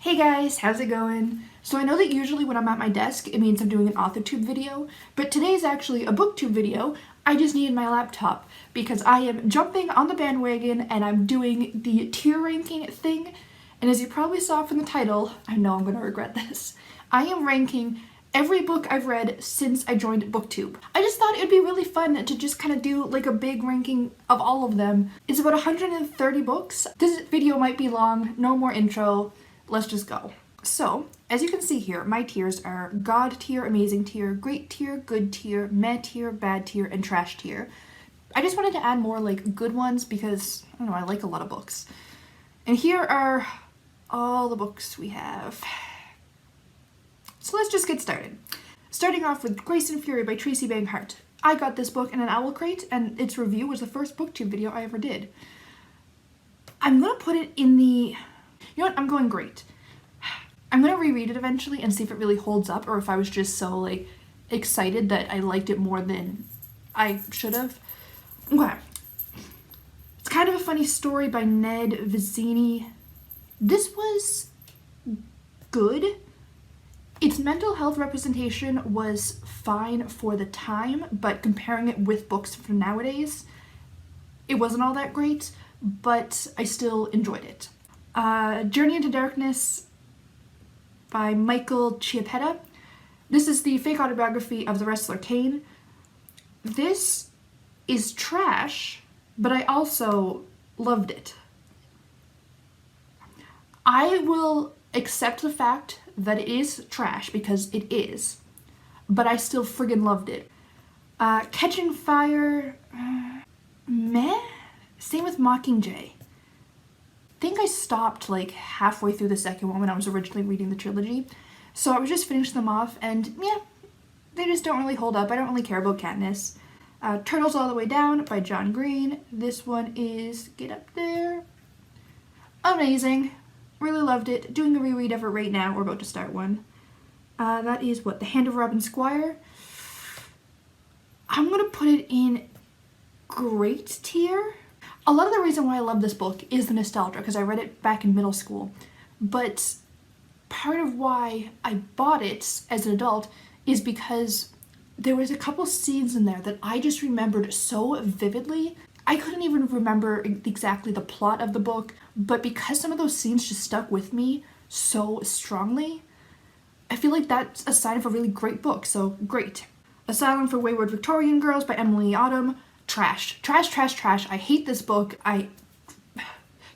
Hey guys, how's it going? So I know that usually when I'm at my desk, it means I'm doing an AuthorTube video, but today is actually a BookTube video. I just needed my laptop because I am jumping on the bandwagon and I'm doing the tier ranking thing. And as you probably saw from the title, I know I'm gonna regret this. I am ranking every book I've read since I joined BookTube. I just thought it would be really fun to just kind of do like a big ranking of all of them. It's about 130 books. This video might be long, no more intro. Let's just go. So, as you can see here, my tiers are God tier, amazing tier, great tier, good tier, meh tier, bad tier, and trash tier. I just wanted to add more like good ones because, I don't know, I like a lot of books. And here are all the books we have. So let's just get started. Starting off with Grace and Fury by Tracy Banghart. I got this book in an owl crate and its review was the first BookTube video I ever did. I'm gonna put it in the... You know what? I'm going great. I'm gonna reread it eventually and see if it really holds up or if I was just so like excited that I liked it more than I should have. Okay. It's kind of a funny story by Ned Vizzini. This was good. Its mental health representation was fine for the time, but comparing it with books from nowadays, it wasn't all that great, but I still enjoyed it. Journey into Darkness by Michael Chiappetta. This is the fake autobiography of the wrestler Kane. This is trash, but I also loved it. I will accept the fact that it is trash because it is, but I still friggin' loved it. Catching Fire, meh? Same with Mockingjay. I think I stopped like halfway through the second one when I was originally reading the trilogy, so I was just finishing them off and yeah, they just don't really hold up. I don't really care about Katniss. Turtles All the Way Down by John Green. This one is, get up there, amazing. Really loved it. Doing a reread of it right now. We're about to start one. That is what? The Hand of Robin Squire. I'm gonna put it in great tier. A lot of the reason why I love this book is the nostalgia because I read it back in middle school. But part of why I bought it as an adult is because there was a couple scenes in there that I just remembered so vividly. I couldn't even remember exactly the plot of the book, but because some of those scenes just stuck with me so strongly, I feel like that's a sign of a really great book, so great. Asylum for Wayward Victorian Girls by Emily Autumn. Trash. Trash, trash, trash. I hate this book. You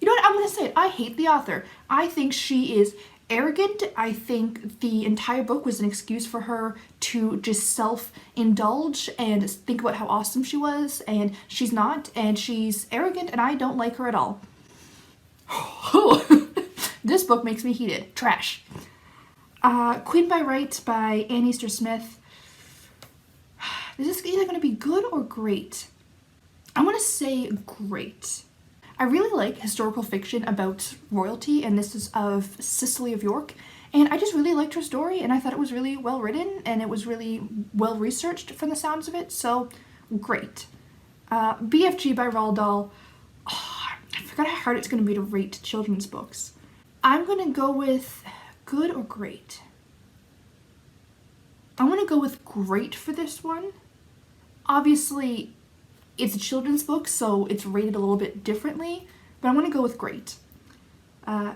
know what? I'm gonna say it. I hate the author. I think she is arrogant. I think the entire book was an excuse for her to just self-indulge and think about how awesome she was, and she's not, and she's arrogant, and I don't like her at all. This book makes me heated. Trash. Queen by Right by Anne Easter Smith. Is this either going to be good or great? I'm going to say great. I really like historical fiction about royalty, and this is of Cicely of York, and I just really liked her story, and I thought it was really well written, and it was really well researched from the sounds of it, so great. BFG by Roald Dahl. Oh, I forgot how hard it's going to be to rate children's books. I'm going to go with good or great. I'm going to go with great for this one. Obviously, it's a children's book, so it's rated a little bit differently, but I'm going to go with great.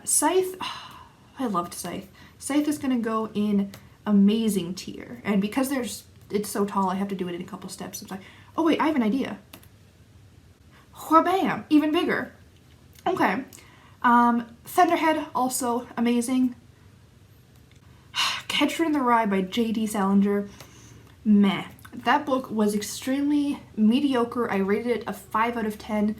Scythe, oh, I loved Scythe. Scythe is going to go in amazing tier, and because it's so tall, I have to do it in a couple steps. I'm like, oh wait, I have an idea. Whabam! Even bigger. Okay. Thunderhead, also amazing. Catcher in the Rye by J.D. Salinger. Meh. That book was extremely mediocre. I rated it a 5 out of 10.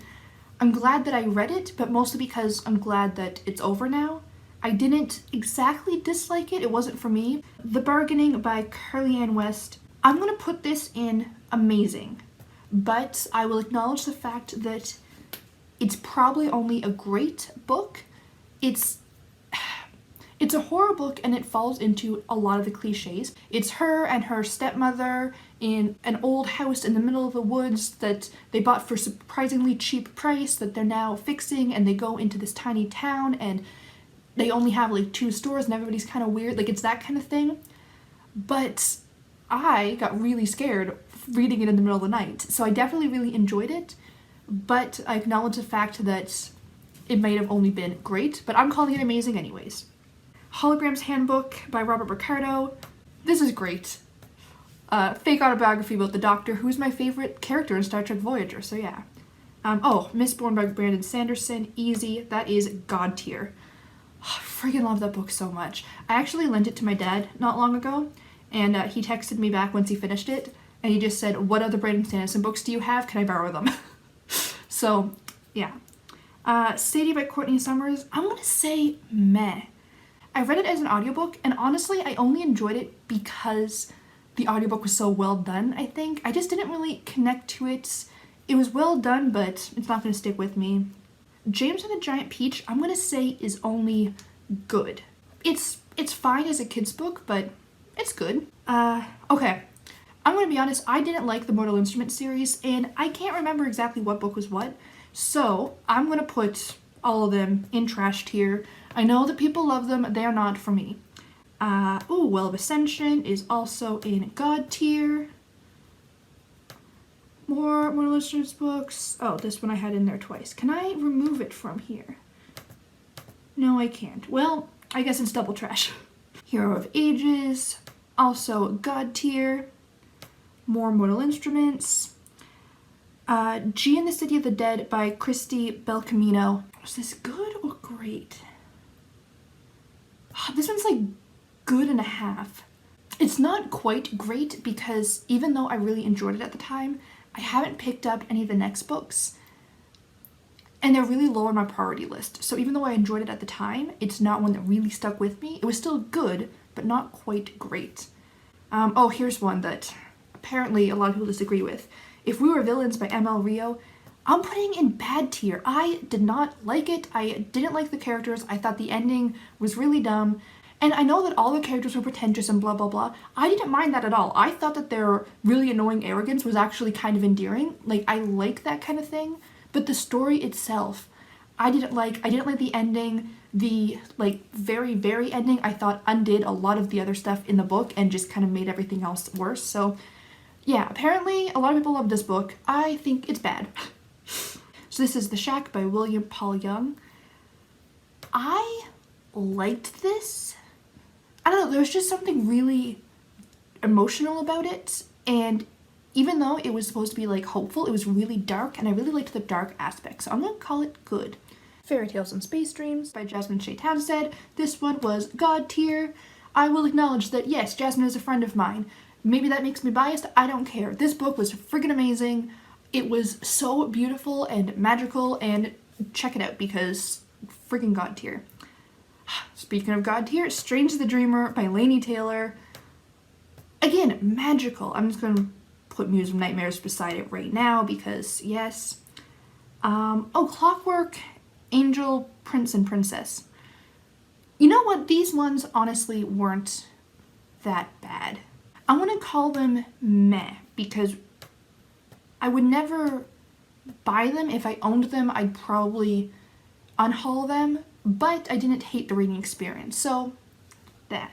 I'm glad that I read it, but mostly because I'm glad that it's over now. I didn't exactly dislike it. It wasn't for me. The Bargaining by Carly Ann West. I'm going to put this in amazing, but I will acknowledge the fact that it's probably only a great book. It's a horror book and it falls into a lot of the cliches. It's her and her stepmother in an old house in the middle of the woods that they bought for surprisingly cheap price that they're now fixing, and they go into this tiny town and they only have like 2 stores and everybody's kind of weird. Like, it's that kind of thing. But I got really scared reading it in the middle of the night. So I definitely really enjoyed it. But I acknowledge the fact that it might have only been great. But I'm calling it amazing anyways. Hologram's Handbook by Robert Ricardo. This is great. Fake autobiography about the Doctor, who's my favorite character in Star Trek Voyager, so yeah. Mistborn by Brandon Sanderson, easy. That is god tier. I freaking love that book so much. I actually lent it to my dad not long ago, and he texted me back once he finished it, and he just said, "What other Brandon Sanderson books do you have? Can I borrow them?" So, yeah. Sadie by Courtney Summers, I'm gonna say meh. I read it as an audiobook, and honestly, I only enjoyed it because the audiobook was so well done, I think. I just didn't really connect to it. It was well done, but it's not going to stick with me. James and the Giant Peach, I'm going to say is only good. It's fine as a kid's book, but it's good. Okay. I'm going to be honest, I didn't like the Mortal Instruments series, and I can't remember exactly what book was what, so I'm going to put all of them in trash tier. I know that people love them, they are not for me. Well of Ascension is also in god tier. More Mortal Instruments books. Oh, this one I had in there twice. Can I remove it from here? No, I can't. Well, I guess it's double trash. Hero of Ages, also god tier. More Mortal Instruments. G in the City of the Dead by Christy Belcamino. Was this good or great? This one's like good and a half. It's not quite great because even though I really enjoyed it at the time, I haven't picked up any of the next books, and they're really low on my priority list. So even though I enjoyed it at the time, it's not one that really stuck with me. It was still good, but not quite great. Here's one that apparently a lot of people disagree with. If We Were Villains by ML Rio, I'm putting in bad tier. I did not like it. I didn't like the characters. I thought the ending was really dumb. And I know that all the characters were pretentious and blah, blah, blah. I didn't mind that at all. I thought that their really annoying arrogance was actually kind of endearing. Like, I like that kind of thing. But the story itself, I didn't like. I didn't like the ending. The, like, very, very ending, I thought undid a lot of the other stuff in the book and just kind of made everything else worse. So, yeah, apparently a lot of people love this book. I think it's bad. So this is The Shack by William Paul Young. I liked this. I don't know, there was just something really emotional about it, and even though it was supposed to be like hopeful, it was really dark, and I really liked the dark aspect, so I'm gonna call it good. Fairy Tales and Space Dreams by Jasmine Shea Townsend. This one was god tier. I will acknowledge that yes, Jasmine is a friend of mine. Maybe that makes me biased, I don't care. This book was friggin' amazing. It was so beautiful and magical, and check it out because friggin' god tier. Speaking of god tier, Strange the Dreamer by Laini Taylor. Again, magical. I'm just gonna put Muse of Nightmares beside it right now because yes. Clockwork, Angel, Prince and Princess. You know what? These ones honestly weren't that bad. I'm gonna call them meh because I would never buy them. If I owned them, I'd probably unhaul them. But I didn't hate the reading experience, so that.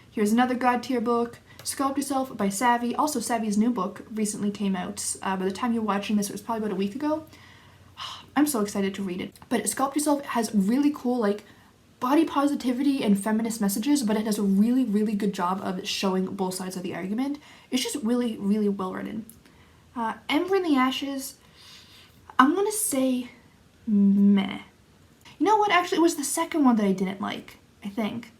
Here's another god tier book, Sculpt Yourself by Savvy. Also, Savvy's new book recently came out. By the time you're watching this, it was probably about a week ago. I'm so excited to read it. But Sculpt Yourself has really cool, like, body positivity and feminist messages, but it does a really, really good job of showing both sides of the argument. It's just really, really well written. Ember in the Ashes, I'm gonna say meh. You know what, actually, it was the second one that I didn't like, I think.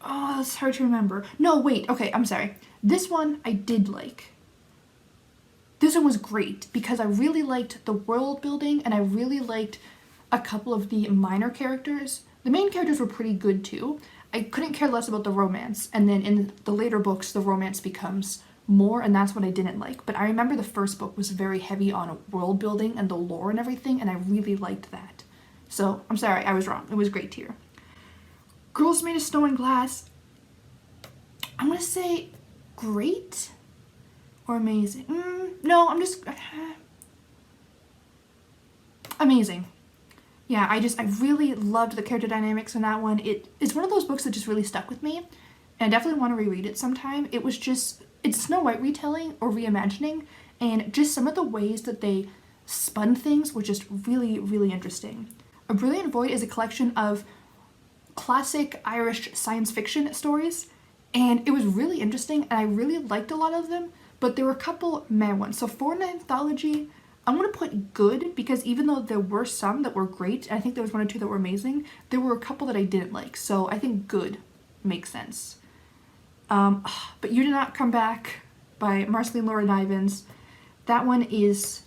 Oh, it's hard to remember. No, wait, okay, I'm sorry. This one I did like. This one was great because I really liked the world building and I really liked a couple of the minor characters. The main characters were pretty good too. I couldn't care less about the romance, and then in the later books, the romance becomes more, and that's what I didn't like. But I remember the first book was very heavy on world building and the lore and everything, and I really liked that. So, I'm sorry, I was wrong. It was great tier. Girls Made of Snow and Glass. I'm gonna say great or amazing. No, I'm just... amazing. yeah, I really loved the character dynamics in that one. It's one of those books that just really stuck with me, and I definitely want to reread it sometime. It's Snow White retelling or reimagining, and just some of the ways that they spun things were just really, really interesting. A Brilliant Void is a collection of classic Irish science fiction stories, and it was really interesting, and I really liked a lot of them, but there were a couple meh ones. So for an anthology, I'm going to put good, because even though there were some that were great, and I think there was one or two that were amazing, there were a couple that I didn't like, so I think good makes sense. But You Did Not Come Back by Marceline Laura Nivens. That one is,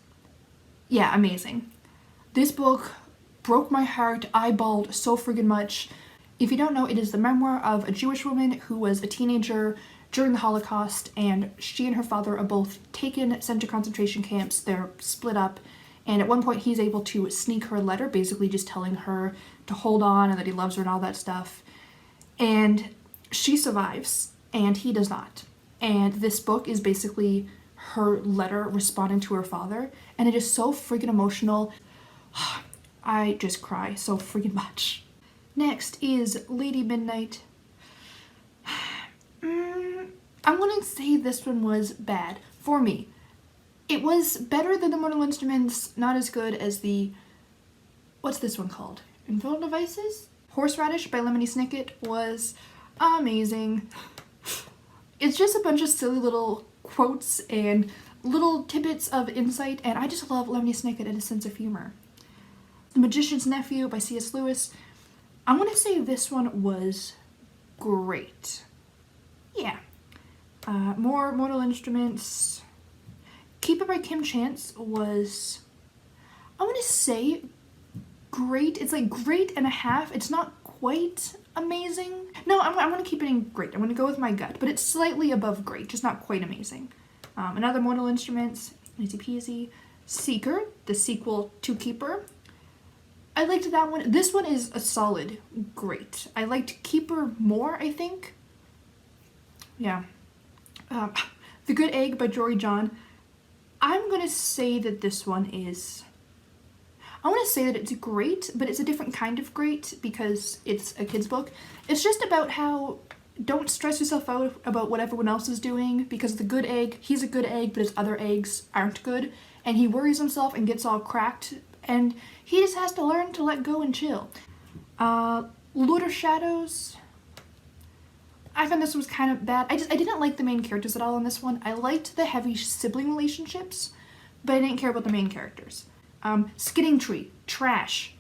yeah, amazing. This book broke my heart. I bawled so friggin' much. If you don't know, it is the memoir of a Jewish woman who was a teenager during the Holocaust, and she and her father are both taken, sent to concentration camps. They're split up, and at one point he's able to sneak her a letter, basically just telling her to hold on and that he loves her and all that stuff. And she survives, and he does not. And this book is basically her letter responding to her father, and it is so friggin' emotional. I just cry so friggin' much. Next is Lady Midnight. I'm gonna say this one was bad for me. It was better than the Mortal Instruments, not as good as the, what's this one called? Infernal Devices? Horseradish by Lemony Snicket was amazing. It's just a bunch of silly little quotes and little tidbits of insight, and I just love Lemony Snicket and his sense of humor. The Magician's Nephew by C.S. Lewis. I'm gonna say this one was great. Yeah. More Mortal Instruments. Keeper by Kim Chance was, I'm gonna say great. It's like great and a half. It's not quite amazing. No, I'm gonna keep it in great. I'm gonna go with my gut, but it's slightly above great, just not quite amazing. Another Mortal Instruments, easy peasy. Seeker, the sequel to Keeper. I liked that one. This one is a solid great. I liked Keeper more, I think. Yeah. The Good Egg by Jory John. I'm gonna say that this one is, I want to say that it's great, but it's a different kind of great because it's a kid's book. It's just about how don't stress yourself out about what everyone else is doing, because the good egg, he's a good egg, but his other eggs aren't good, and he worries himself and gets all cracked, and he just has to learn to let go and chill. Lord of Shadows. I found this was kind of bad. I didn't like the main characters at all in this one. I liked the heavy sibling relationships, but I didn't care about the main characters. Skidding Tree, trash.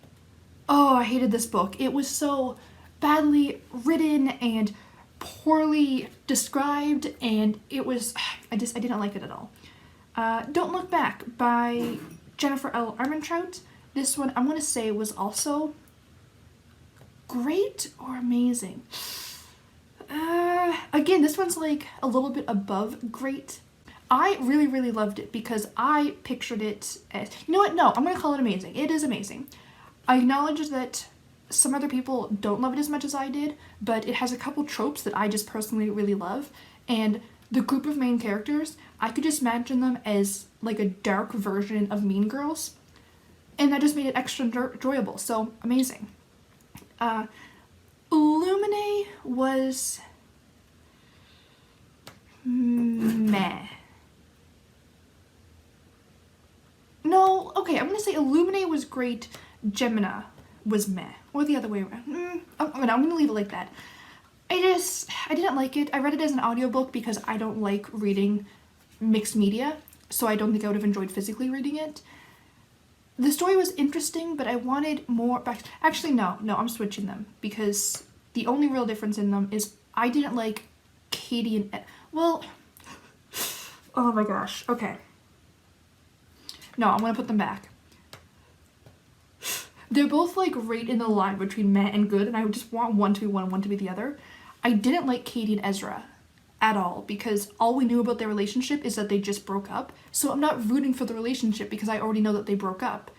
Oh, I hated this book. It was so badly written and poorly described, and it was, I didn't like it at all. Don't Look Back by Jennifer L. Armentrout. This one I'm gonna say was also great or amazing. Again, this one's like a little bit above great. I really, really loved it because I pictured it as, you know what, no, I'm gonna call it amazing. It is amazing. I acknowledge that some other people don't love it as much as I did, but it has a couple tropes that I just personally really love, and the group of main characters, I could just imagine them as like a dark version of Mean Girls, and that just made it extra enjoyable, so amazing. Illuminae was meh. No, okay, I'm gonna say Illuminae was great, Gemina was meh, or the other way around. I'm gonna leave it like that. I didn't like it. I read it as an audiobook because I don't like reading mixed media, so I don't think I would have enjoyed physically reading it. The story was interesting, but I wanted more back. Actually, no, I'm switching them because the only real difference in them is I didn't like Katie and well, oh my gosh, okay. No, I'm gonna put them back. They're both like right in the line between meh and good, and I just want one to be one and one to be the other. I didn't like Katie and Ezra at all because all we knew about their relationship is that they just broke up. So I'm not rooting for the relationship because I already know that they broke up.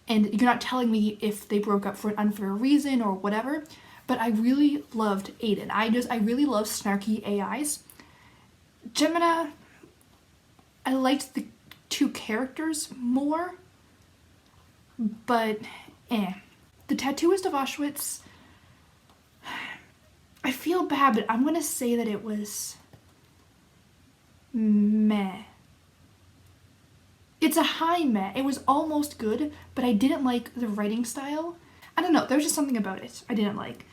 And you're not telling me if they broke up for an unfair reason or whatever. But I really loved Aiden. I really love snarky AIs. Gemina, I liked the two characters more, but The Tattooist of Auschwitz, I feel bad, but I'm gonna say that it was meh. It's a high meh. It was almost good, but I didn't like the writing style. I don't know, there's just something about it I didn't like.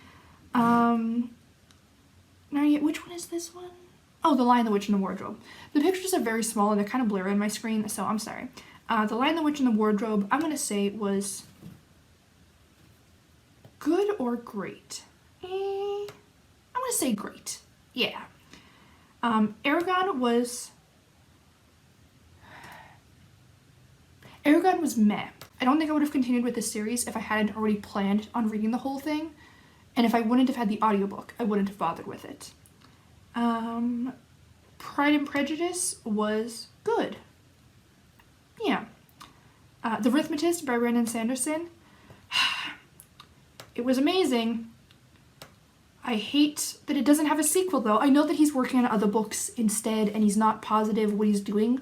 Which one is this one? Oh, The Lion, the Witch, and the Wardrobe. The pictures are very small and they're kind of blurry on my screen, so I'm sorry. The Lion, the Witch, and the Wardrobe, I'm gonna say was good or great. I'm gonna say great. Yeah. Aragon was meh. I don't think I would have continued with this series if I hadn't already planned on reading the whole thing, and if I wouldn't have had the audiobook, I wouldn't have bothered with it. Pride and Prejudice was good. Yeah. The Arithmetist by Brandon Sanderson. It was amazing. I hate that it doesn't have a sequel though. I know that he's working on other books instead and he's not positive what he's doing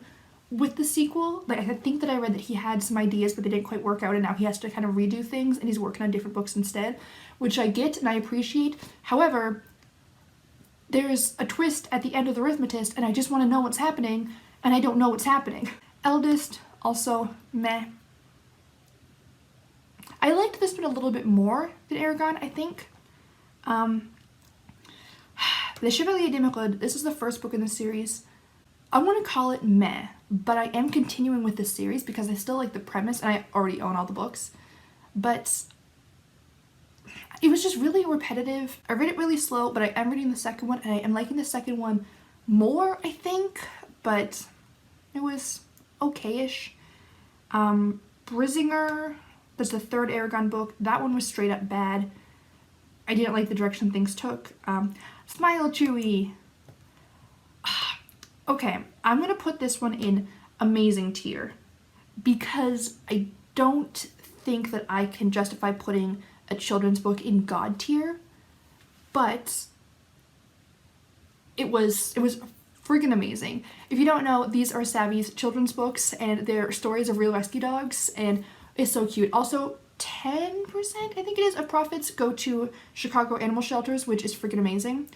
with the sequel. Like, I think that I read that he had some ideas but they didn't quite work out and now he has to kind of redo things and he's working on different books instead, which I get and I appreciate. However, there's a twist at the end of The Arithmetist and I just want to know what's happening and I don't know what's happening. Eldest, also meh. I liked this one a little bit more than Aragon, I think. The Chevalier d'Emeraude, this is the first book in the series. I want to call it meh, but I am continuing with this series because I still like the premise and I already own all the books. But it was just really repetitive. I read it really slow, but I am reading the second one and I am liking the second one more, I think, but it was okay-ish. Brizinger, that's the third Aragon book. That one was straight up bad. I didn't like the direction things took. Smile Chewy. Okay, I'm gonna put this one in amazing tier because I don't think that I can justify putting a children's book in God tier, but it was friggin' amazing. If you don't know, these are Savvy's children's books and they're stories of real rescue dogs and it's so cute. Also, 10%, I think it is, of profits go to Chicago animal shelters, which is freaking amazing.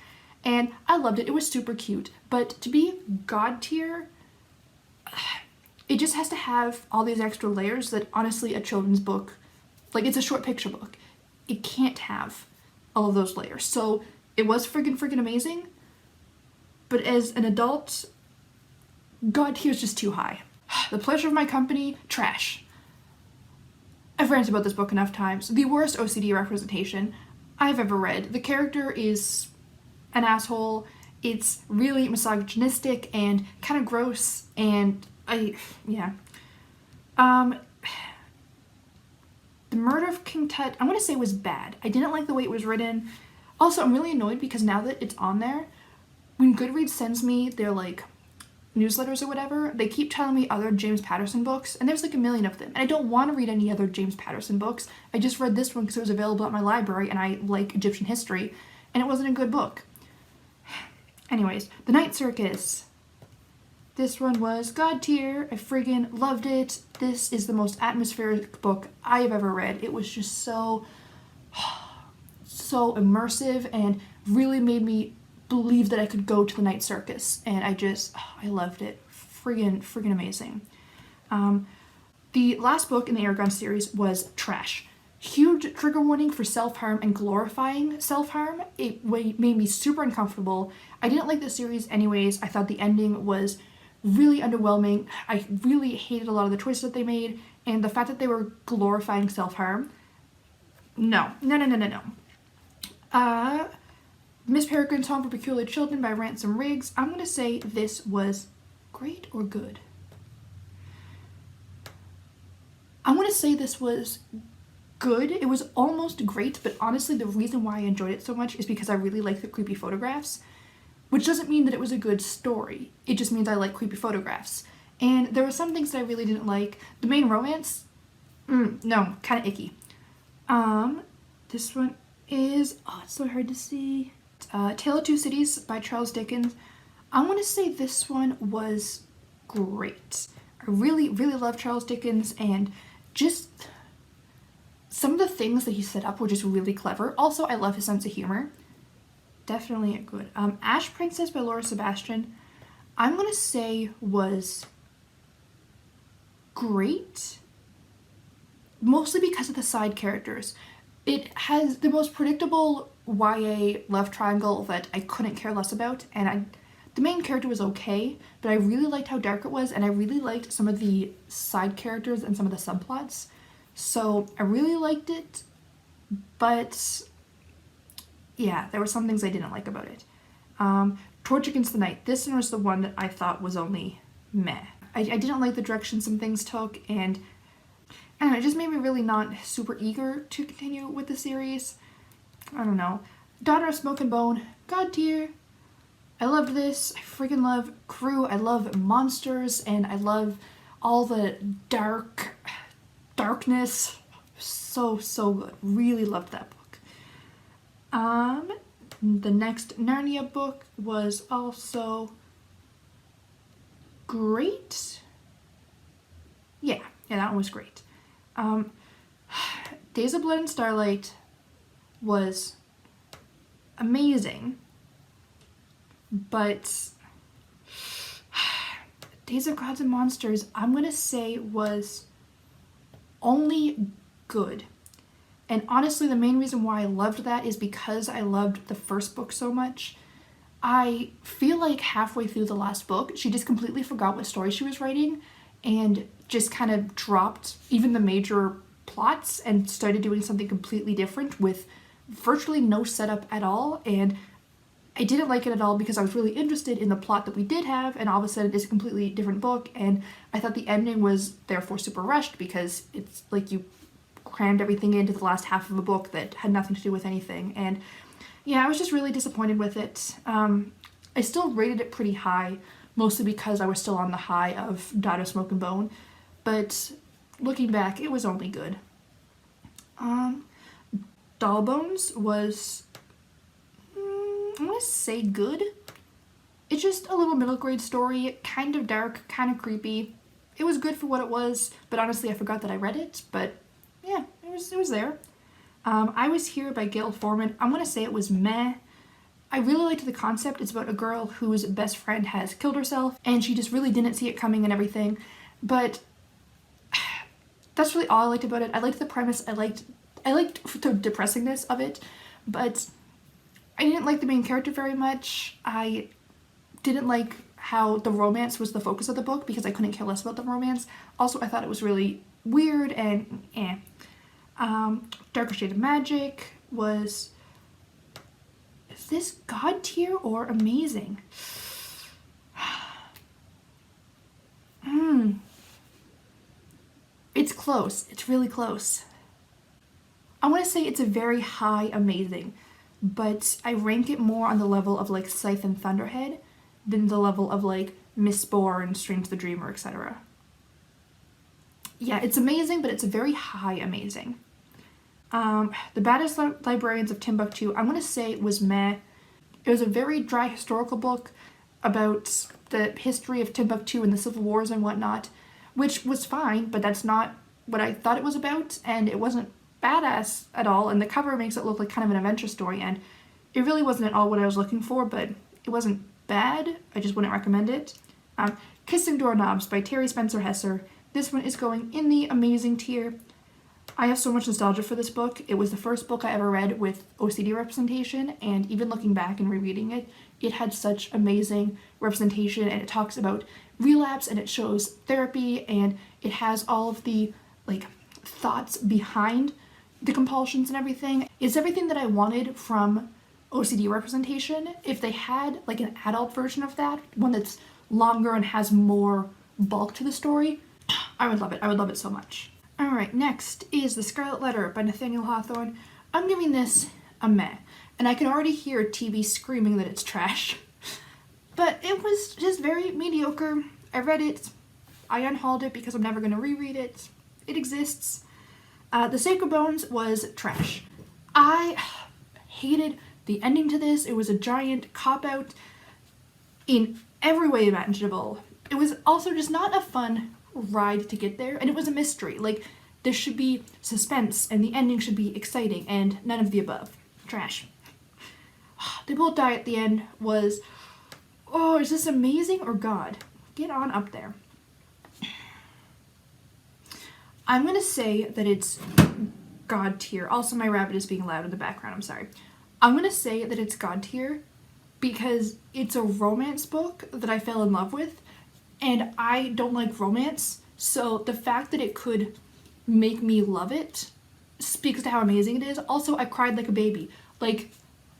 And I loved it. It was super cute. But to be God tier, it just has to have all these extra layers that honestly a children's book, like it's a short picture book, it can't have all of those layers. So it was friggin' amazing. But as an adult, God tier is just too high. The Pleasure of My Company, trash. I've ranted about this book enough times. The worst OCD representation I've ever read. The character is an asshole. It's really misogynistic and kind of gross and yeah. The Murder of King Tut, I'm gonna say was bad. I didn't like the way it was written. Also, I'm really annoyed because now that it's on there, when Goodreads sends me their like newsletters or whatever, they keep telling me other James Patterson books, and there's like a million of them, and I don't want to read any other James Patterson books. I just read this one because it was available at my library and I like Egyptian history, and it wasn't a good book. Anyways, The Night Circus. This one was God tier. I friggin' loved it. This is the most atmospheric book I have ever read. It was just so immersive and really made me believe that I could go to the night circus, and I loved it. Friggin' amazing. The last book in the Aragon series was trash. Huge trigger warning for self-harm and glorifying self-harm. It made me super uncomfortable. I didn't like the series anyways. I thought the ending was really underwhelming. I really hated a lot of the choices that they made, and the fact that they were glorifying self-harm. No. Miss Peregrine's Home for Peculiar Children by Ransom Riggs. I'm gonna say this was great or good. I want to say this was good. It was almost great, but honestly the reason why I enjoyed it so much is because I really like the creepy photographs, which doesn't mean that it was a good story. It just means I like creepy photographs. And there were some things that I really didn't like. The main romance, no, kind of icky. This one is, it's so hard to see. Tale of Two Cities by Charles Dickens. I want to say this one was great. I really love Charles Dickens, and just some of the things that he set up were just really clever. Also, I love his sense of humor. Definitely a good. Ash Princess by Laura Sebastian, I'm gonna say was great, mostly because of the side characters. It has the most predictable YA love triangle that I couldn't care less about, and the main character was okay, but I really liked how dark it was, and I really liked some of the side characters and some of the subplots. So I really liked it, but yeah, there were some things I didn't like about it. Torch Against the Night. This one was the one that I thought was only meh. I didn't like the direction some things took, and I don't know, it just made me really not super eager to continue with the series. I don't know. Daughter of Smoke and Bone, God tier. I loved this. I freaking love Crew. I love monsters, and I love all the darkness. So good. Really loved that book. The next Narnia book was also great. Yeah, that one was great. Days of Blood and Starlight was amazing, but Days of Gods and Monsters, I'm gonna say, was only good. And honestly, the main reason why I loved that is because I loved the first book so much. I feel like halfway through the last book, she just completely forgot what story she was writing and just kind of dropped even the major plots and started doing something completely different with virtually no setup at all. And I didn't like it at all because I was really interested in the plot that we did have, and all of a sudden it's a completely different book, and I thought the ending was therefore super rushed because it's like you crammed everything into the last half of a book that had nothing to do with anything. And yeah, I was just really disappointed with it. I still rated it pretty high, mostly because I was still on the high of Daughter of Smoke and Bone, but looking back, it was only good. Doll Bones was, I'm gonna say good. It's just a little middle grade story, kind of dark, kind of creepy. It was good for what it was, but honestly I forgot that I read it, but yeah, it was there. I Was Here by Gail Forman. I'm gonna say it was meh. I really liked the concept. It's about a girl whose best friend has killed herself, and she just really didn't see it coming and everything. But that's really all I liked about it. I liked the premise. I liked the depressingness of it, but I didn't like the main character very much. I didn't like how the romance was the focus of the book because I couldn't care less about the romance. Also, I thought it was really weird and eh. Darker Shade of Magic was, is this God tier or amazing? It's close. It's really close. I want to say it's a very high amazing, but I rank it more on the level of like Scythe and Thunderhead than the level of like Mistborn and Strange the Dreamer, etc. Yeah, it's amazing, but it's a very high amazing. The Baddest Librarians of Timbuktu, I'm going to say it was meh. It was a very dry historical book about the history of Timbuktu and the civil wars and whatnot, which was fine, but that's not what I thought it was about, and it wasn't badass at all, and the cover makes it look like kind of an adventure story, and it really wasn't at all what I was looking for, but it wasn't bad. I just wouldn't recommend it. Kissing Doorknobs by Terry Spencer Hesser. This one is going in the amazing tier. I have so much nostalgia for this book. It was the first book I ever read with OCD representation, and even looking back and rereading it, it had such amazing representation, and it talks about relapse, and it shows therapy, and it has all of the like thoughts behind the compulsions and everything. It's everything that I wanted from OCD representation. If they had like an adult version of that, one that's longer and has more bulk to the story, I would love it. I would love it so much. Alright, next is The Scarlet Letter by Nathaniel Hawthorne. I'm giving this a meh, and I can already hear TV screaming that it's trash. But it was just very mediocre. I read it, I unhauled it because I'm never going to reread it. It exists. The Sacred Bones was trash. I hated the ending to this. It was a giant cop-out in every way imaginable. It was also just not a fun ride to get there, and it was a mystery. Like, There should be suspense, and the ending should be exciting, and none of the above. Trash. They both die at the end was, oh, is this amazing or God? Get on up there. I'm going to say that it's God tier. Also, my rabbit is being loud in the background. I'm sorry. I'm going to say that it's God tier because it's a romance book that I fell in love with, and I don't like romance. So the fact that it could make me love it speaks to how amazing it is. Also, I cried like a baby. Like,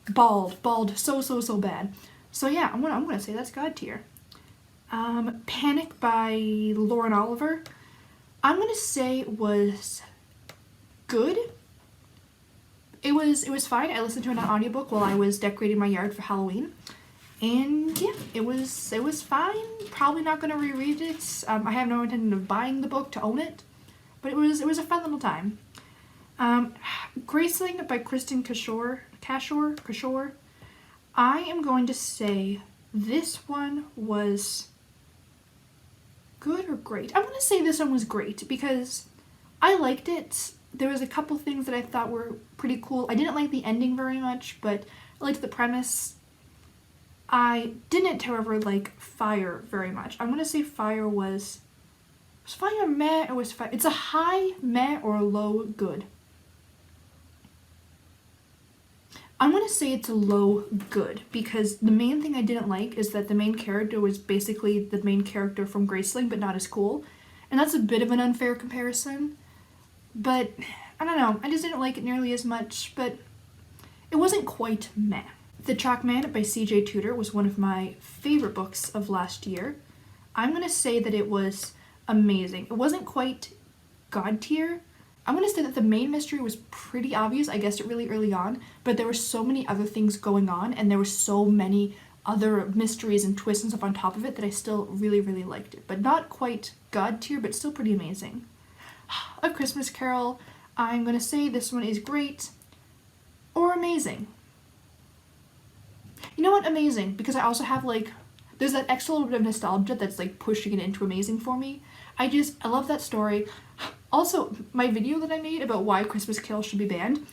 bawled so bad. So yeah, I'm gonna say that's God tier. Panic by Lauren Oliver, I'm gonna say was good. It was fine. I listened to it on audiobook while I was decorating my yard for Halloween, and yeah, it was fine. Probably not gonna reread it. I have no intention of buying the book to own it, but it was a fun little time. Graceling by Kristen Cashore. I am going to say this one was good or great. I'm going to say this one was great because I liked it. There was a couple things that I thought were pretty cool. I didn't like the ending very much, but I liked the premise. I didn't, however, like Fire very much. I'm going to say Fire was Fire meh or was Fire? It's a high meh or a low good. I'm going to say it's a low good because the main thing I didn't like is that the main character was basically the main character from Graceling, but not as cool. And that's a bit of an unfair comparison. But, I don't know, I just didn't like it nearly as much, but it wasn't quite meh. The Trackman by C.J. Tudor was one of my favorite books of last year. I'm going to say that it was amazing. It wasn't quite God tier. I'm going to say that the main mystery was pretty obvious. I guessed it really early on, but there were so many other things going on, and there were so many other mysteries and twists and stuff on top of it that I still really liked it. But not quite God tier, but still pretty amazing. A Christmas Carol, I'm going to say this one is great or amazing. You know what? Amazing, because I also have there's that extra little bit of nostalgia that's pushing it into amazing for me. I love that story. Also, my video that I made about why Christmas Carol should be banned,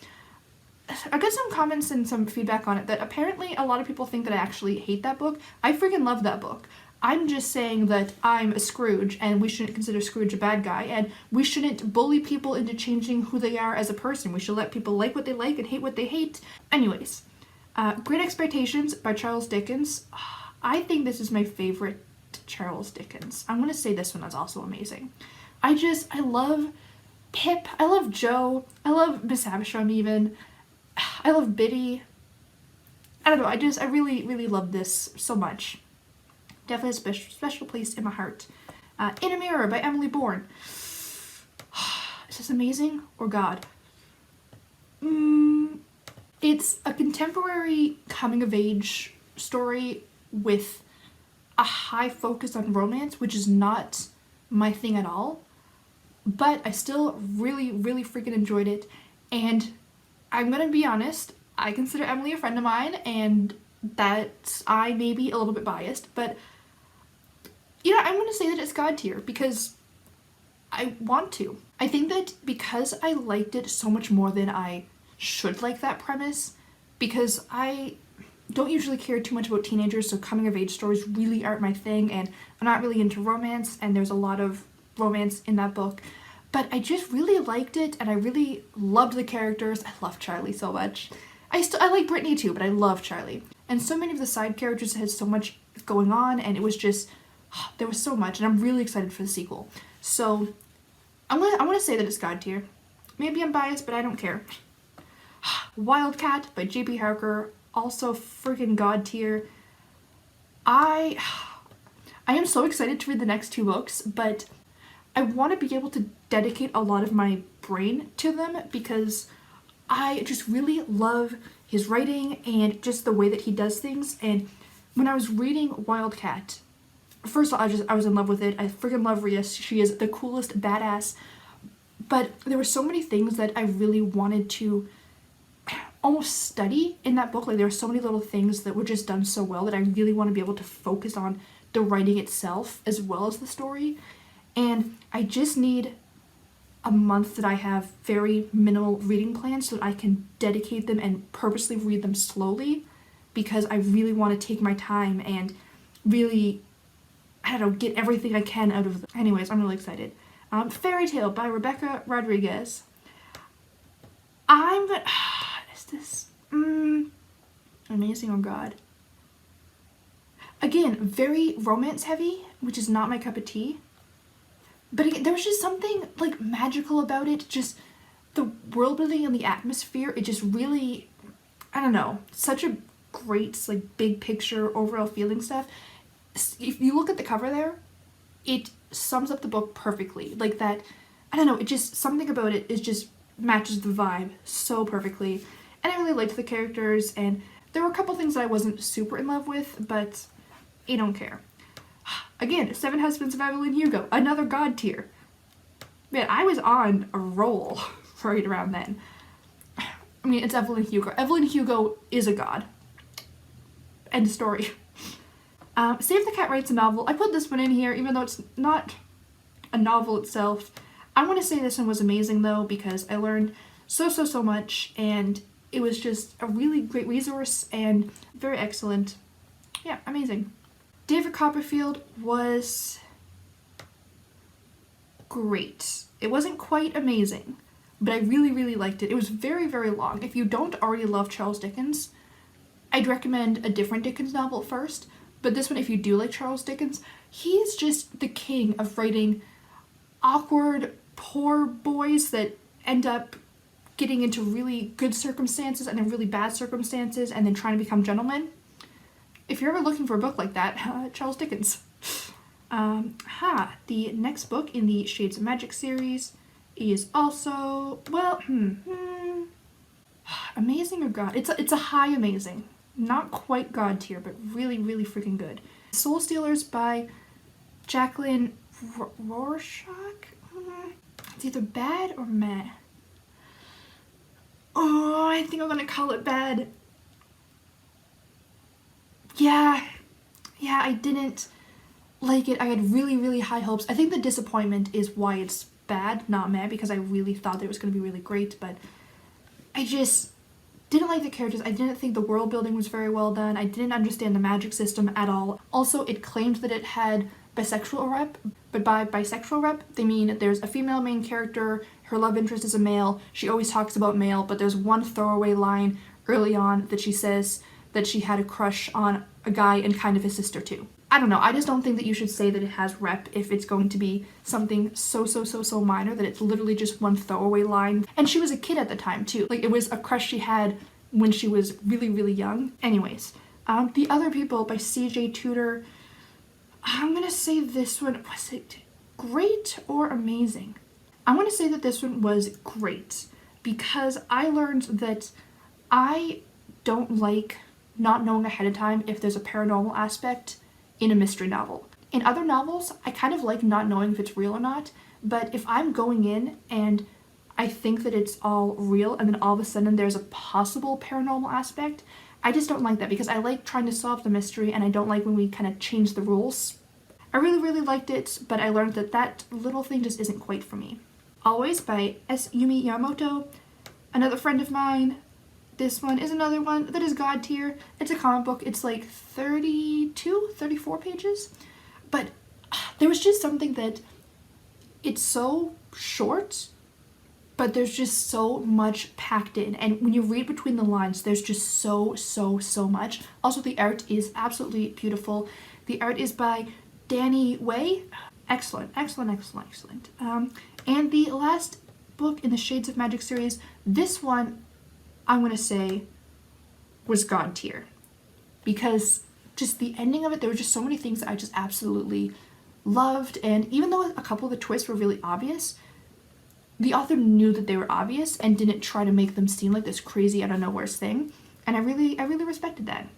I got some comments and some feedback on it that apparently a lot of people think that I actually hate that book. I freaking love that book. I'm just saying that I'm a Scrooge and we shouldn't consider Scrooge a bad guy, and we shouldn't bully people into changing who they are as a person. We should let people like what they like and hate what they hate. Anyways, Great Expectations by Charles Dickens. I think this is my favorite Charles Dickens. I'm going to say this one is also amazing. I love Pip, I love Joe, I love Miss Havisham even, I love Biddy. I don't know, I really love this so much. Definitely a special place in my heart. In a Mirror by Emily Bourne. Is this amazing or God? It's a contemporary coming-of-age story with a high focus on romance, which is not my thing at all. But I still really freaking enjoyed it. And I'm gonna be honest, I consider Emily a friend of mine, and that I may be a little bit biased, but you know, I'm gonna say that it's God tier because I want to. I think that because I liked it so much more than I should like that premise, because I don't usually care too much about teenagers, so coming of age stories really aren't my thing, and I'm not really into romance, and there's a lot of romance in that book. But I just really liked it, and I really loved the characters. I love Charlie so much. I like Brittany too, but I love Charlie. And so many of the side characters had so much going on, and it was just, there was so much, and I'm really excited for the sequel. So I want to say that it's God tier. Maybe I'm biased, but I don't care. Wildcat by J.P. Harker, also freaking God tier. I am so excited to read the next two books, but I want to be able to dedicate a lot of my brain to them because I just really love his writing and just the way that he does things. And when I was reading Wildcat, first of all, I was in love with it. I freaking love Rhea. She is the coolest badass. But there were so many things that I really wanted to almost study in that book. There were so many little things that were just done so well that I really want to be able to focus on the writing itself as well as the story. And I just need a month that I have very minimal reading plans so that I can dedicate them and purposely read them slowly, because I really want to take my time and really, I don't know, get everything I can out of them. Anyways, I'm really excited. Fairy Tale by Rebecca Rodriguez. Is this amazing? Oh god. Again, very romance heavy, which is not my cup of tea. But again, there was just something like magical about it. Just the world building and the atmosphere. It just really, I don't know, such a great like big picture overall feeling stuff. If you look at the cover there, it sums up the book perfectly. Like that, I don't know, it just, something about it is just matches the vibe so perfectly. And I really liked the characters, and there were a couple things that I wasn't super in love with, but I don't care. Again, Seven Husbands of Evelyn Hugo, another god tier. Man, I was on a roll right around then. I mean, it's Evelyn Hugo. Evelyn Hugo is a god. End of story. Save the Cat Writes a Novel. I put this one in here even though it's not a novel itself. I want to say this one was amazing though, because I learned so much, and it was just a really great resource and very excellent. Yeah, amazing. David Copperfield was great. It wasn't quite amazing, but I really liked it. It was very long. If you don't already love Charles Dickens, I'd recommend a different Dickens novel first, but this one, if you do like Charles Dickens, he's just the king of writing awkward, poor boys that end up getting into really good circumstances and then really bad circumstances and then trying to become gentlemen. If you're ever looking for a book like that, Charles Dickens. The next book in the Shades of Magic series is also, well, amazing or god? It's a high amazing. Not quite god tier, but really freaking good. Soul Stealers by Jacqueline Rorschach? It's either bad or meh. Oh, I think I'm gonna call it bad. Yeah, I didn't like it. I had really high hopes. I think the disappointment is why it's bad, not meh, because I really thought that it was going to be really great, but I just didn't like the characters. I didn't think the world building was very well done. I didn't understand the magic system at all. Also, it claimed that it had bisexual rep, but by bisexual rep, they mean there's a female main character, her love interest is a male, she always talks about male, but there's one throwaway line early on that she says that she had a crush on a guy and kind of his sister too. I don't know, I just don't think that you should say that it has rep if it's going to be something so minor that it's literally just one throwaway line. And she was a kid at the time too. Like, it was a crush she had when she was really young. Anyways, The Other People by C.J. Tudor. I'm gonna say this one, was it great or amazing? I'm gonna say that this one was great, because I learned that I don't like not knowing ahead of time if there's a paranormal aspect in a mystery novel. In other novels, I kind of like not knowing if it's real or not, but if I'm going in and I think that it's all real and then all of a sudden there's a possible paranormal aspect, I just don't like that, because I like trying to solve the mystery and I don't like when we kind of change the rules. I really liked it, but I learned that that little thing just isn't quite for me. Always by S. Yumi Yamamoto, another friend of mine. This one is another one that is god tier. It's a comic book. It's like 32, 34 pages. But there was just something that it's so short, but there's just so much packed in. And when you read between the lines, there's just so much. Also, the art is absolutely beautiful. The art is by Danny Way. Excellent. And the last book in the Shades of Magic series, this one, I'm going to say, was god tier. Because just the ending of it, there were just so many things that I just absolutely loved. And even though a couple of the twists were really obvious, the author knew that they were obvious and didn't try to make them seem like this crazy out of nowhere thing. And I really respected that.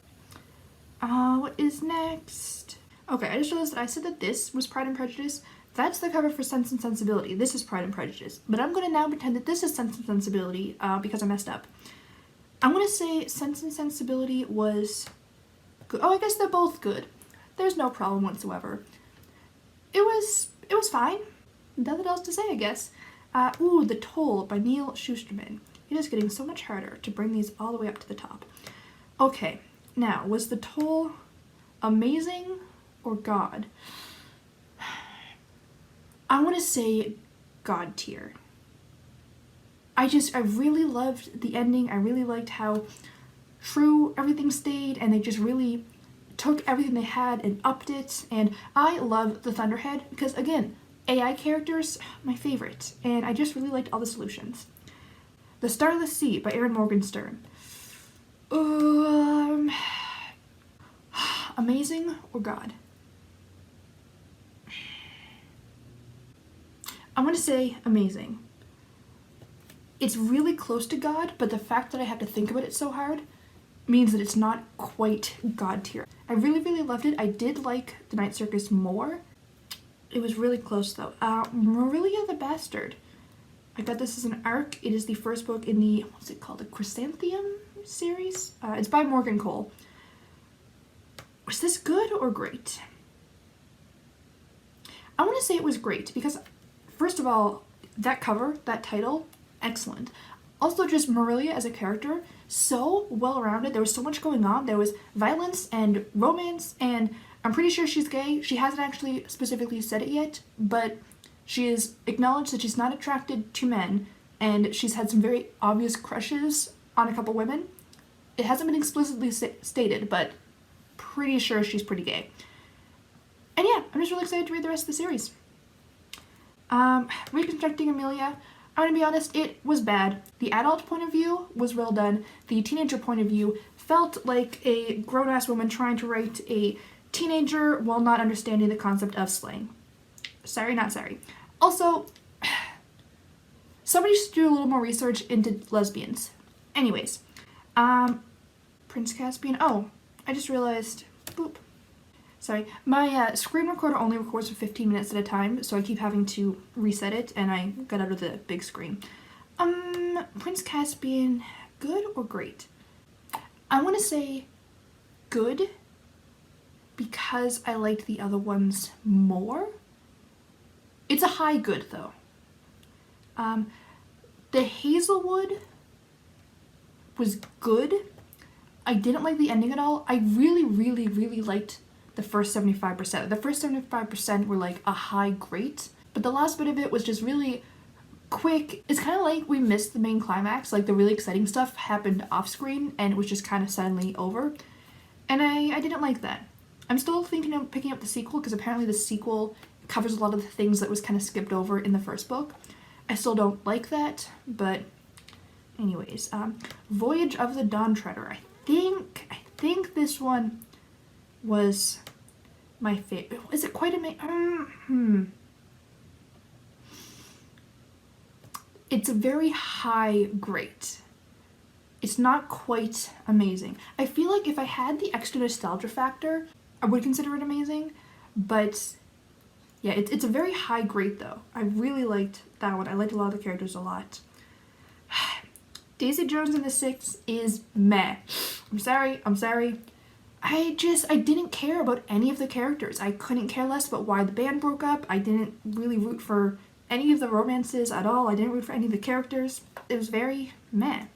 What is next? Okay, I just realized that I said that this was Pride and Prejudice. That's the cover for Sense and Sensibility. This is Pride and Prejudice. But I'm going to now pretend that this is Sense and Sensibility because I messed up. I'm going to say Sense and Sensibility was good. Oh, I guess they're both good. There's no problem whatsoever. It was fine. Nothing else to say, I guess. Ooh, The Toll by Neil Shusterman. It is getting so much harder to bring these all the way up to the top. Okay, now, was The Toll amazing or God? I want to say God tier. I really loved the ending. I really liked how true everything stayed, and they just really took everything they had and upped it. And I love the Thunderhead because, again, AI characters, my favorite, and I just really liked all the solutions. The Starless Sea by Erin Morgenstern. Amazing or God? I want to say amazing. It's really close to God, but the fact that I have to think about it so hard means that it's not quite God tier. I really, really loved it. I did like The Night Circus more. It was really close though. Marilia the Bastard. I got this as an ARC. It is the first book in the, what's it called? The Chrysanthemum series? It's by Morgan Cole. Was this good or great? I want to say it was great because, first of all, that cover, that title, excellent. Also, just Marilia as a character, so well-rounded. There was so much going on. There was violence and romance, and I'm pretty sure she's gay. She hasn't actually specifically said it yet, but she has acknowledged that she's not attracted to men, and she's had some very obvious crushes on a couple women. It hasn't been explicitly stated, but pretty sure she's pretty gay. And yeah, I'm just really excited to read the rest of the series. Reconstructing Amelia. I'm gonna be honest, it was bad. The adult point of view was well done. The teenager point of view felt like a grown-ass woman trying to write a teenager while not understanding the concept of slang. Sorry, not sorry. Also, somebody should do a little more research into lesbians. Anyways, Prince Caspian. Oh, I just realized, boop. Sorry, my screen recorder only records for 15 minutes at a time, so I keep having to reset it, and I got out of the big screen. Prince Caspian, good or great? I want to say good because I liked the other ones more. It's a high good, though. The Hazelwood was good. I didn't like the ending at all. I really, really, really liked the first 75%. The first 75% were like a high great, but the last bit of it was just really quick. It's kind of like we missed the main climax, like the really exciting stuff happened off screen and it was just kind of suddenly over. And I didn't like that. I'm still thinking of picking up the sequel because apparently the sequel covers a lot of the things that was kind of skipped over in the first book. I still don't like that, but anyways, Voyage of the Dawn Treader. I think this one was my favorite. Is it quite amazing? It's a very high great. It's not quite amazing. I feel like if I had the extra nostalgia factor, I would consider it amazing, but yeah, it's a very high great though. I really liked that one. I liked a lot of the characters a lot. Daisy Jones and the Six is meh. I'm sorry. I didn't care about any of the characters. I couldn't care less about why the band broke up. I didn't really root for any of the romances at all. I didn't root for any of the characters. It was very meh.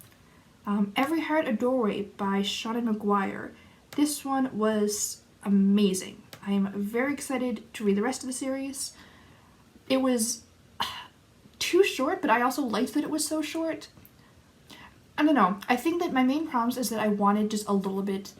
Every Heart a Doorway by Shannon McGuire. This one was amazing. I am very excited to read the rest of the series. It was too short, but I also liked that it was so short. I don't know. I think that my main problem is that I wanted just a little bit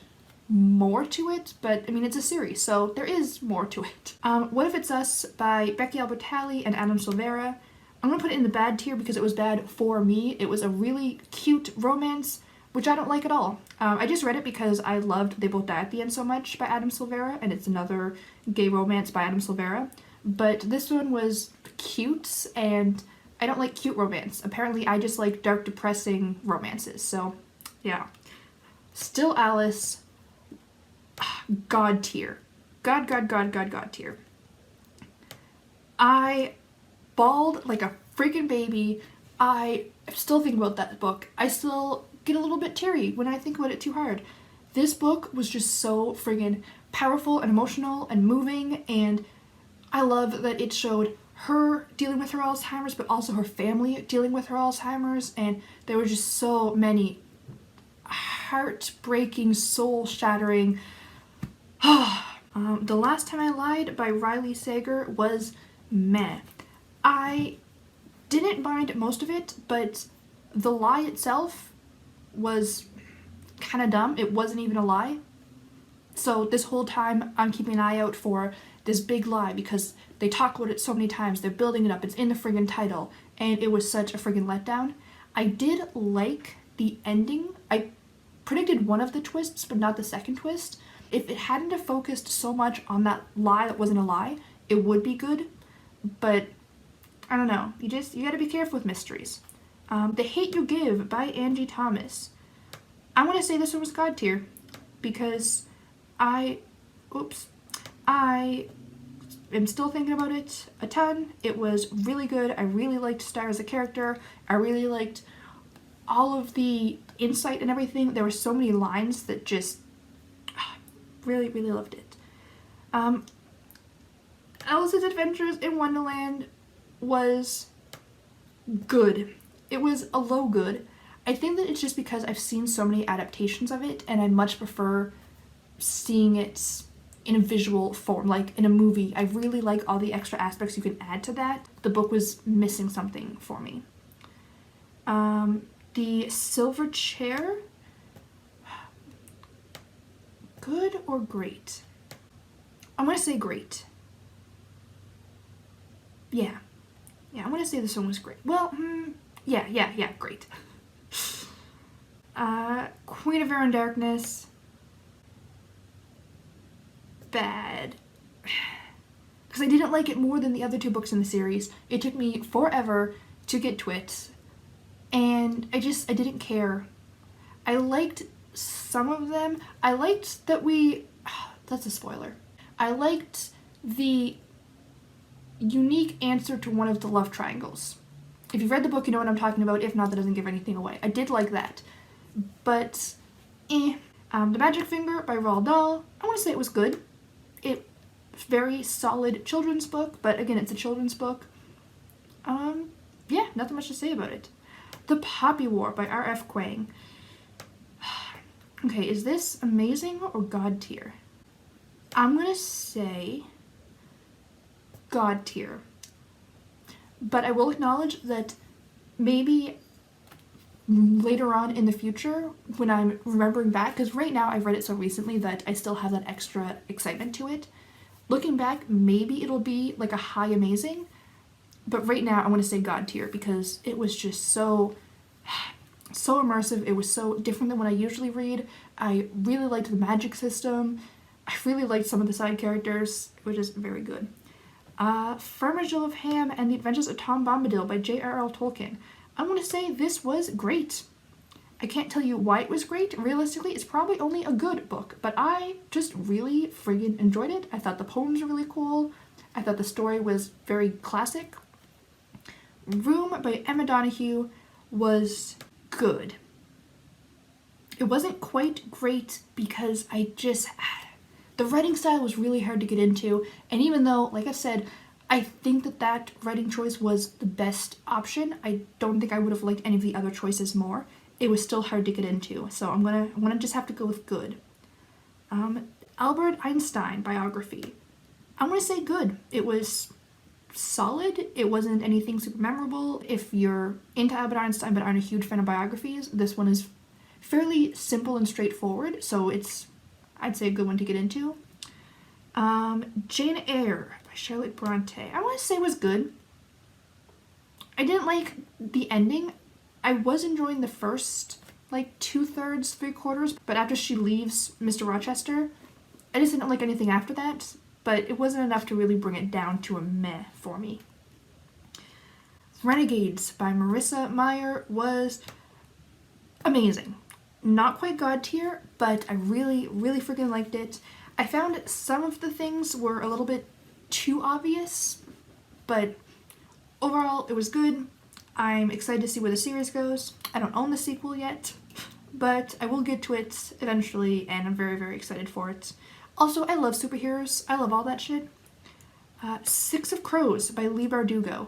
more to it, but I mean, it's a series, so there is more to it. What If It's Us by Becky Albertalli and Adam Silvera. I'm gonna put it in the bad tier because it was bad for me. It was a really cute romance, which I don't like at all. I just read it because I loved They Both Die at the End so much by Adam Silvera, and it's another gay romance by Adam Silvera. But this one was cute, and I don't like cute romance. Apparently, I just like dark, depressing romances, so yeah. Still Alice, God tier. God tier. I bawled like a freaking baby. I still think about that book. I still get a little bit teary when I think about it too hard. This book was just so friggin' powerful and emotional and moving, and I love that it showed her dealing with her Alzheimer's, but also her family dealing with her Alzheimer's, and there were just so many heartbreaking, soul-shattering. The Last Time I Lied by Riley Sager was meh. I didn't mind most of it, but the lie itself was kind of dumb. It wasn't even a lie. So this whole time I'm keeping an eye out for this big lie because they talk about it so many times. They're building it up. It's in the friggin' title. And it was such a friggin' letdown. I did like the ending. I predicted one of the twists, but not the second twist. If it hadn't have focused so much on that lie that wasn't a lie, it would be good. But I don't know. You gotta be careful with mysteries. The Hate You Give by Angie Thomas. I want to say this one was God tier because I am still thinking about it a ton. It was really good. I really liked Star as a character. I really liked all of the insight and everything. There were so many lines that just really, really loved it. Alice's Adventures in Wonderland was good. It was a low good. I think that it's just because I've seen so many adaptations of it and I much prefer seeing it in a visual form, like in a movie. I really like all the extra aspects you can add to that. The book was missing something for me. The Silver Chair, good or great? I'm gonna say great. Yeah, I'm gonna say this one was great. Well, yeah, great. Queen of Air and Darkness, bad. Because I didn't like it more than the other two books in the series. It took me forever to get to it, and I didn't care. I liked some of them. I liked that that's a spoiler. I liked the unique answer to one of the love triangles. If you've read the book, you know what I'm talking about. If not, that doesn't give anything away. I did like that. But, The Magic Finger by Roald Dahl, I want to say it was good. It's very solid children's book, but again, it's a children's book. Yeah, nothing much to say about it. The Poppy War by R.F. Kuang. Okay, is this amazing or God tier? I'm gonna say God tier. But I will acknowledge that maybe later on in the future, when I'm remembering back, because right now I've read it so recently that I still have that extra excitement to it. Looking back, maybe it'll be like a high amazing, but right now I want to say God tier because it was just so immersive. It was so different than what I usually read. I really liked the magic system. I really liked some of the side characters, which is very good. Firmagil of Ham and the Adventures of Tom Bombadil by J.R.R. Tolkien. I want to say this was great. I can't tell you why it was great. Realistically, it's probably only a good book, but I just really friggin' enjoyed it. I thought the poems were really cool. I thought the story was very classic. Room by Emma Donoghue was good. It wasn't quite great because the writing style was really hard to get into, and even though, like I said, I think that writing choice was the best option, I don't think I would have liked any of the other choices more. It was still hard to get into, so I'm gonna just have to go with good. Albert Einstein biography. I'm gonna say good. It was solid. It wasn't anything super memorable. If you're into Albert Einstein but aren't a huge fan of biographies, this one is fairly simple and straightforward, so I'd say a good one to get into. Jane Eyre by Charlotte Bronte. I want to say was good. I didn't like the ending. I was enjoying the first, 2/3, 3/4, but after she leaves Mr. Rochester, I just didn't like anything after that, but it wasn't enough to really bring it down to a meh for me. Renegades by Marissa Meyer was amazing. Not quite God tier, but I really, really freaking liked it. I found some of the things were a little bit too obvious, but overall it was good. I'm excited to see where the series goes. I don't own the sequel yet, but I will get to it eventually, and I'm very, very excited for it. Also, I love superheroes. I love all that shit. Six of Crows by Leigh Bardugo.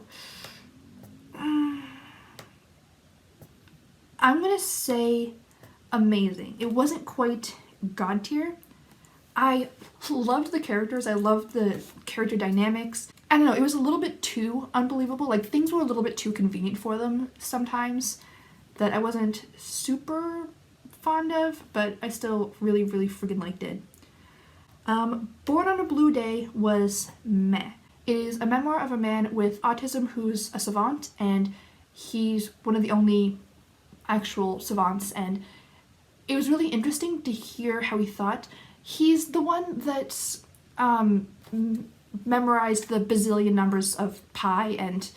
I'm gonna say amazing. It wasn't quite God tier. I loved the characters. I loved the character dynamics. I don't know, it was a little bit too unbelievable. Like, things were a little bit too convenient for them sometimes that I wasn't super fond of, but I still really, really friggin' liked it. Born on a Blue Day was meh. It is a memoir of a man with autism who's a savant, and he's one of the only actual savants, and it was really interesting to hear how he thought. He's the one that memorized the bazillion numbers of pi and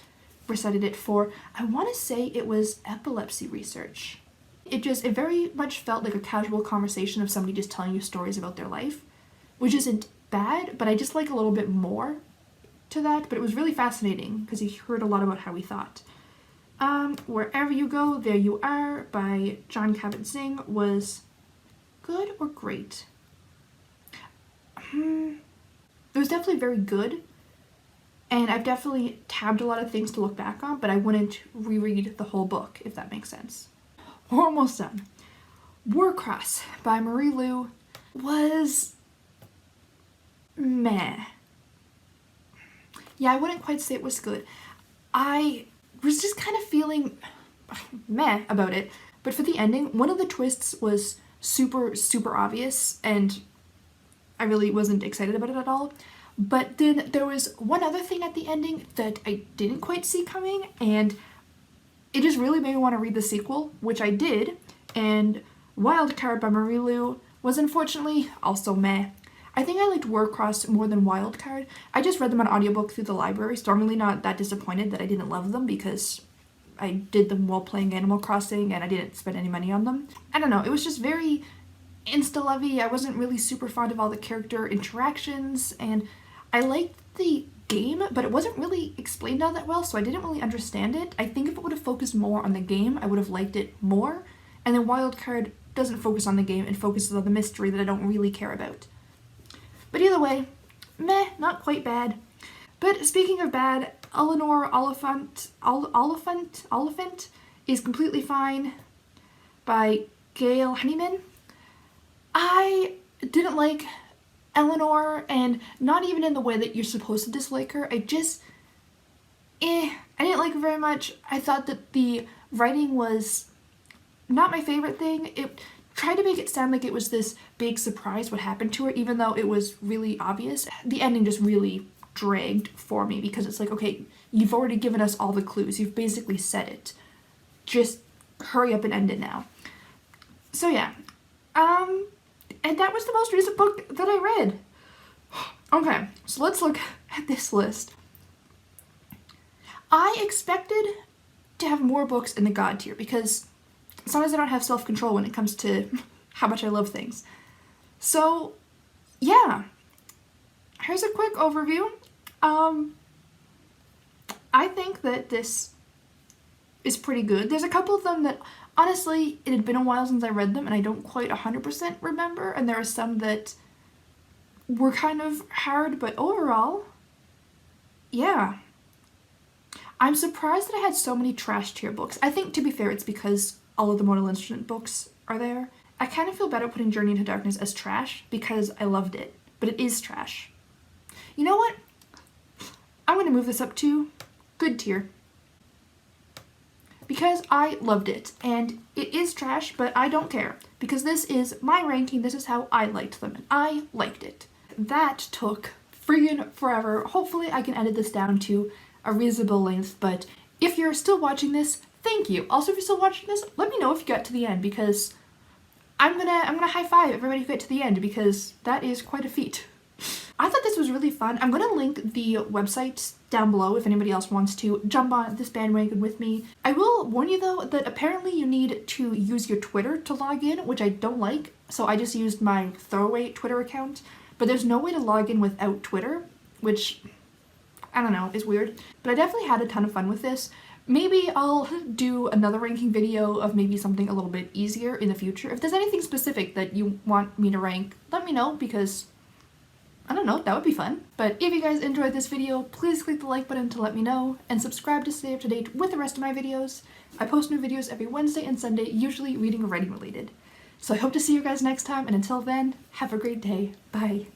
recited it for, I want to say it was epilepsy research. It very much felt like a casual conversation of somebody just telling you stories about their life, which isn't bad, but I just like a little bit more to that. But it was really fascinating because you heard a lot about how he thought. Wherever You Go, There You Are by John Kabat-Zinn was good or great? It was definitely very good, and I've definitely tabbed a lot of things to look back on, but I wouldn't reread the whole book, if that makes sense. We're almost done. Warcross by Marie Lu was meh. Yeah, I wouldn't quite say it was good. I was just kind of feeling meh about it, but for the ending, one of the twists was super, super obvious, and I really wasn't excited about it at all. But then there was one other thing at the ending that I didn't quite see coming, and it just really made me want to read the sequel, which I did, and Wildcard by Marie Lu was unfortunately also meh. I think I liked Warcross more than Wildcard. I just read them on audiobook through the library, so I'm really not that disappointed that I didn't love them because I did them while playing Animal Crossing and I didn't spend any money on them. I don't know, it was just very insta-lovey. I wasn't really super fond of all the character interactions, and I liked the game, but it wasn't really explained all that well, so I didn't really understand it. I think if it would have focused more on the game, I would have liked it more, and then Wildcard doesn't focus on the game and focuses on the mystery that I don't really care about. But either way, meh, not quite bad. But speaking of bad, Eleanor Oliphant is completely fine by Gail Honeyman. I didn't like Eleanor, and not even in the way that you're supposed to dislike her. I didn't like her very much. I thought that the writing was not my favorite thing. It tried to make it sound like it was this big surprise what happened to her, even though it was really obvious. The ending just really dragged for me because it's like, okay, you've already given us all the clues. You've basically said it. Just hurry up and end it now. So yeah. And that was the most recent book that I read. Okay, so let's look at this list. I expected to have more books in the God tier because sometimes I don't have self-control when it comes to how much I love things. So, yeah. Here's a quick overview. I think that this is pretty good. There's a couple of them that, honestly, it had been a while since I read them and I don't quite 100% remember, and there are some that were kind of hard, but overall, yeah. I'm surprised that I had so many trash tier books. I think, to be fair, it's because all of the Mortal Instrument books are there. I kind of feel better putting Journey into Darkness as trash because I loved it, but it is trash. You know what? I'm going to move this up to good tier because I loved it, and it is trash, but I don't care because this is my ranking. This is how I liked them, and I liked it. That took friggin' forever. Hopefully I can edit this down to a reasonable length, but if you're still watching this, thank you. Also, if you're still watching this, let me know if you got to the end because I'm gonna high five everybody who got to the end because that is quite a feat. I thought this was really fun. I'm gonna link the website down below if anybody else wants to jump on this bandwagon with me. I will warn you though that apparently you need to use your Twitter to log in, which I don't like, so I just used my throwaway Twitter account, but there's no way to log in without Twitter, which, I don't know, is weird. But I definitely had a ton of fun with this. Maybe I'll do another ranking video of maybe something a little bit easier in the future. If there's anything specific that you want me to rank, let me know because I don't know, that would be fun. But if you guys enjoyed this video, please click the like button to let me know, and subscribe to stay up to date with the rest of my videos. I post new videos every Wednesday and Sunday, usually reading or writing related. So I hope to see you guys next time, and until then, have a great day. Bye.